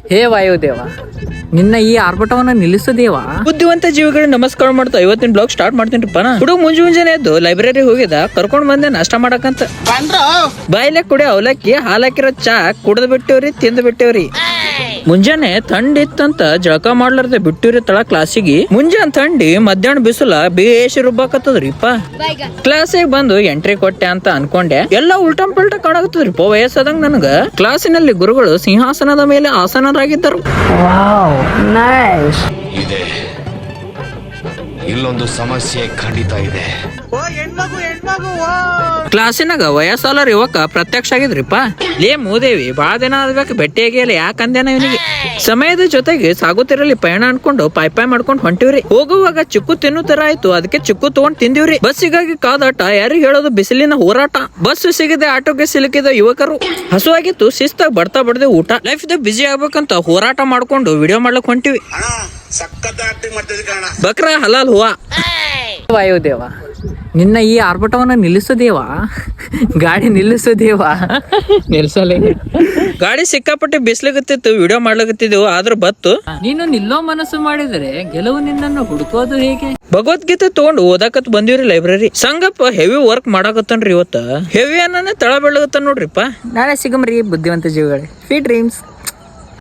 ಹೇ ವಾಯುದೇವ, ನಿನ್ನ ಈ ಆರ್ಭಟವನ್ನ ನಿಲ್ಲಿಸು ದೇವ. ಬುದ್ಧಿವಂತ ಜೀವಿಗಳಿಗೆ ನಮಸ್ಕಾರ ಮಾಡ್ತಾ ಇವತ್ತಿನ ಬ್ಲಾಗ್ ಸ್ಟಾರ್ಟ್ ಮಾಡ್ತೀನಿಪ್ಪ. ಹುಡುಗ ಮುಂಜಾನೆ ಎದ್ದು ಲೈಬ್ರರಿ ಹೋಗಿದ, ಕರ್ಕೊಂಡ್ ಬಂದೆ ನಾಷ್ಟ ಮಾಡಕಂತ. ಬಾಯಿಲೆ ಕುಡಿ ಅವಲಕ್ಕಿ ಹಾಲಾಕಿರೋ ಚಾ ಕುಡ್ದು ಬಿಟ್ಟೇವ್ರಿ, ತಿಂದು ಬಿಟ್ಟೇವ್ರಿ. ಮುಂಜಾನೆ ಥಂಡಿ ಇತ್ತಂತ ಜಳಕ ಮಾಡ್ಲಾರ್ದೆ ಬಿಟ್ಟಿವ್ರಿ ತಳ ಕ್ಲಾಸಿಗೆ. ಮುಂಜಾನೆ ಥಂಡಿ, ಮಧ್ಯಾಹ್ನ ಬಿಸಿಲ ಬೇಷ್ ರುಬ್ಬಾಕತ್ತದ್ರಿಪ್ಪ. ಕ್ಲಾಸಿಗೆ ಬಂದು ಎಂಟ್ರಿ ಕೊಟ್ಟೆ ಅಂತ ಅನ್ಕೊಂಡೆ, ಎಲ್ಲ ಉಲ್ಟಂ ಪಲ್ಟ ಕಾಣಾಕತ್ತದ್ರಿಪ್ಪ. ವಯಸ್ಸಾದಂಗ ನನಗ ಕ್ಲಾಸಿನಲ್ಲಿ ಗುರುಗಳು ಸಿಂಹಾಸನದ ಮೇಲೆ ಆಸನರಾಗಿದ್ದರು. ಇದೆ, ಇಲ್ಲೊಂದು ಸಮಸ್ಯೆ ಖಂಡಿತ ಇದೆ. ಕ್ಲಾಸಿನಾಗ ವಯಸ್ಸಾಲರ್ ಯುವಕ ಪ್ರತ್ಯಕ್ಷ ಆಗಿದ್ರಿಪ್ಪ. ಲೇ ಮೂದೇವಿ, ಬಾಳ ದಿನ ಆದ್ಬೇಕು ಭೇಟಿಯಾಗಿಲ್ಲ, ಯಾಕಂದೇನ ಇವನಿಗೆ. ಸಮಯದ ಜೊತೆಗೆ ಸಾಗುತ್ತಿರಲಿ ಪಯಣ ಅನ್ಕೊಂಡು ಪಾಯ್ ಮಾಡ್ಕೊಂಡು ಹೊಂಟಿವ್ರಿ. ಹೋಗುವಾಗ ಚಿಕ್ಕು ತಿನ್ನು ತರ ಆಯ್ತು, ಅದಕ್ಕೆ ಚಿಕ್ಕು ತಗೊಂಡ್ ತಿಂದಿವ್ರಿ. ಬಸ್ಸಿಗಾಗಿ ಕಾದಾಟ, ಯಾರಿಗೆ ಹೇಳೋದು ಬಿಸಿಲಿನ ಹೋರಾಟ. ಬಸ್ ಸಿಗದೆ ಆಟೋಗೆ ಸಿಲುಕಿದ ಯುವಕರು. ಹಸುವಾಗಿತ್ತು, ಶಿಸ್ತಾಗ ಬರ್ತಾ ಬಡ್ದೆ ಊಟ. ಲೈಫ್ ದ ಬಿಜಿ ಆಗ್ಬೇಕಂತ ಹೋರಾಟ ಮಾಡ್ಕೊಂಡು ವಿಡಿಯೋ ಮಾಡ್ಲಕ್ ಹೊಂಟಿವಿ. ಬಕ್ರ ಹಲಾಲ್ ಹೂವಾ. ವಾಯುದೇವ, ನಿನ್ನ ಈ ಆರ್ಭಟವನ್ನ ನಿಲ್ಲಿಸು ದೇವ. ಗಾಡಿ ನಿಲ್ಲಿಸು ದೇವ. ನಿಲ್ಸಲೇ. ಗಾಡಿ ಸಿಕ್ಕಾಪಟ್ಟೆ ಬಿಸ್ಲಾಗತ್ತಿತ್ತು, ವಿಡಿಯೋ ಮಾಡ್ಲಾಗತ್ತಿದ್ದೆವು, ಆದ್ರೂ ಬತ್ತು. ನೀನು ನಿಲ್ಲೋ ಮನಸ್ಸು ಮಾಡಿದರೆ ಗೆಲುವು ನಿನ್ನನ್ನು ಹುಡುಕೋದು ಹೇಗೆ? ಭಗವದ್ಗೀತೆ ತಗೊಂಡು ಓದಾಕತ್ ಬಂದಿವ್ರಿ ಲೈಬ್ರರಿ. ಸಂಗಪ್ಪ ಹೆವಿ ವರ್ಕ್ ಮಾಡಾಕತ್ತನ್ರಿ ಇವತ್ತ. ಹೆವಿ ಅನ್ನನೇ ತಳ ಬೆಳಗತ್ತ ನೋಡ್ರಿಪ್ಪ. ನಾಳೆ ಸಿಗಮ್ರಿ ಬುದ್ಧಿವಂತ ಜೀವಿಗಳೇ. Sweet dreams.